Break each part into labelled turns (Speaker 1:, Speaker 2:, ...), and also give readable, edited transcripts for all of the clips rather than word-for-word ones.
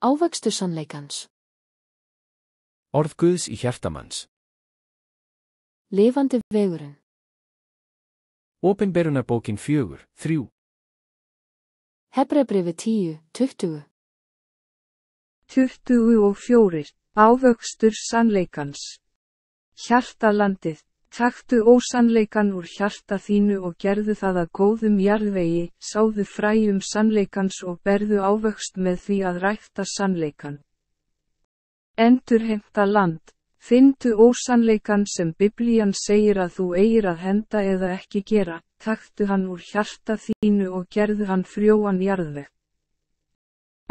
Speaker 1: Ávöxtur sannleikans.
Speaker 2: Orð Guðs í hjartamanns.
Speaker 1: Lifandi vegurinn.
Speaker 2: Opinberunarbókin 4:3.
Speaker 1: Hebreabréfið 10:20.
Speaker 3: 24. Ávöxtur sannleikans. Hjartalandið, taktu ósannleikann úr hjarta þínu og gerðu það að góðum jarðvegi, sáðu fræjum sannleikans og berðu ávöxt með því að rækta sannleikann. Endurheimta land, finndu ósannleikann sem Biblían segir að þú eigir að henda eða ekki gera, taktu hann úr hjarta þínu og gerðu hann frjóan jarðveg.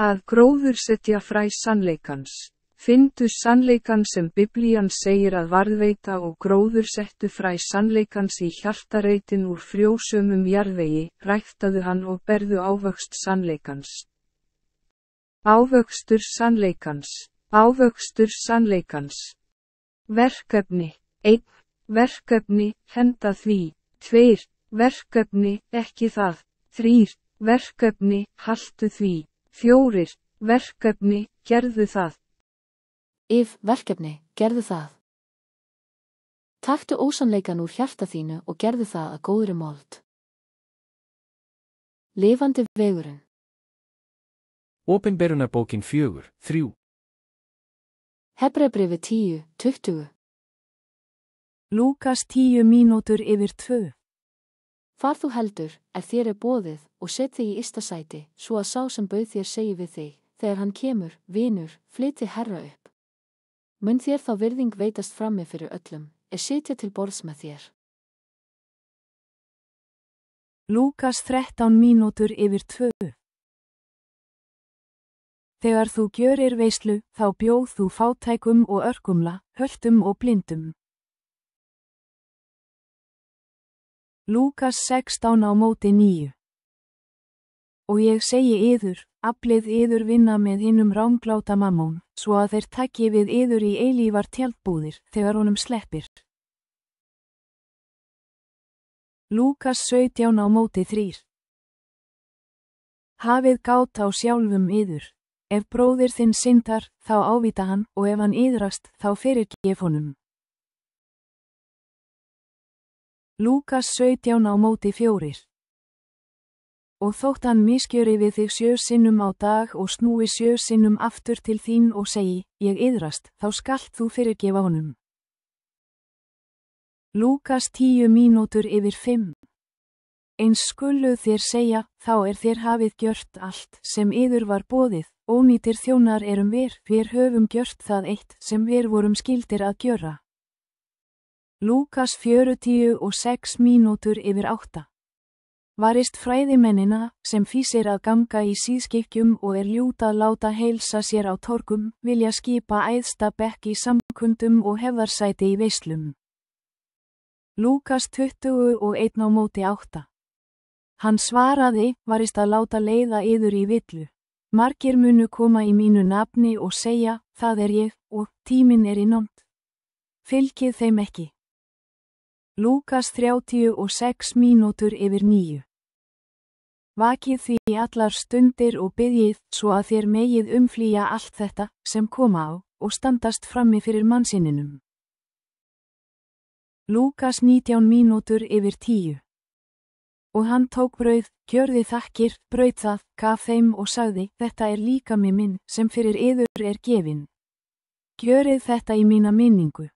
Speaker 3: Að gróðursetja fræ sannleikans. Finndu sannleikann sem Biblían segir að varðveita og gróðursettu fræ sannleikans í hjartareitin úr frjósömum jarðvegi, ræktaðu hann og berðu ávöxt sannleikans. Ávöxtur sannleikans. Ávöxtur sannleikans. Verkefni. 1. Verkefni, henda því. 2. Verkefni, ekki það. 3. Verkefni, haltu því. 4. Verkefni, gerðu það.
Speaker 1: Verkefni, gerðu það. Taktu ósannleikann úr hjarta þínu og gerðu það að góðri mold. Lifandi vegurinn.
Speaker 2: Opinberunarbókin 4:3.
Speaker 1: Hebreabréfið 10:20.
Speaker 4: Lúkas 10 mínútur yfir 2.
Speaker 1: Far þú heldur, þér boðið, og set þig í ysta sæti, svo að sá sem bauð þér segi við þig, þegar hann kemur, vinur, flytji Herra upp. Mun þér þá virðing veitast frammi fyrir öllum, sitja til borðs með þér.
Speaker 4: Lúkas 13 mínútur yfir 2. Þegar þú gjörir veislu, þá bjóð þú fátækum og örkumla, höltum og blindum. Lúkas 16 á móti 9. Og ég segi yður, aflið yður vinna með hinum rángláta mammón, svo að þeir taki við yður í eilífar tjaldbúðir, þegar honum sleppir. Lúkas 17 á móti 3. Hafið gát á sjálfum yður. Ef bróðir þinn syndar, þá ávíta hann, og ef hann yðrast, þá fyrirgef honum. Lúkas 17 á móti 4. Og þótt hann misgjöri við þig 7 sinnum á dag og snúi 7 sinnum aftur til þín og segi, ég yðrast, þá skalt þú fyrirgefa honum. Lúkas 10 mínútur yfir 5. Eins skulu þér segja, þá þér hafið gjört allt, sem yður var boðið, ónýtir þjónar erum við höfum gjört það eitt, sem við vorum skyldir að gjöra. Lúkas 46 mínútur yfir 8. Varist fræðimennina, sem fýsir að ganga í síðskikkjum og ljút að láta heilsa sér á torgum, vilja skipa æðsta bekk í samkundum og hefðarsæti í veislum. Lúkas 21 á móti 8. Hann svaraði, varist að láta leiða yður í villu. Margir munu koma í mínu nafni og segja, það ég, og tíminn í nánd. Fylgið þeim ekki. Lúkas 36 mínútur yfir 9. Vakið því allar stundir og biðjið, svo að þér megið umflýja allt þetta, sem koma á, og standast frammi fyrir mannsinninum. Lúkas 19 mínútur yfir 10. Og hann tók brauð, gjörði þakkir, braut það, gaf þeim og sagði, þetta líkami minn, sem fyrir yður gefinn. Gjörið þetta í mína minningu.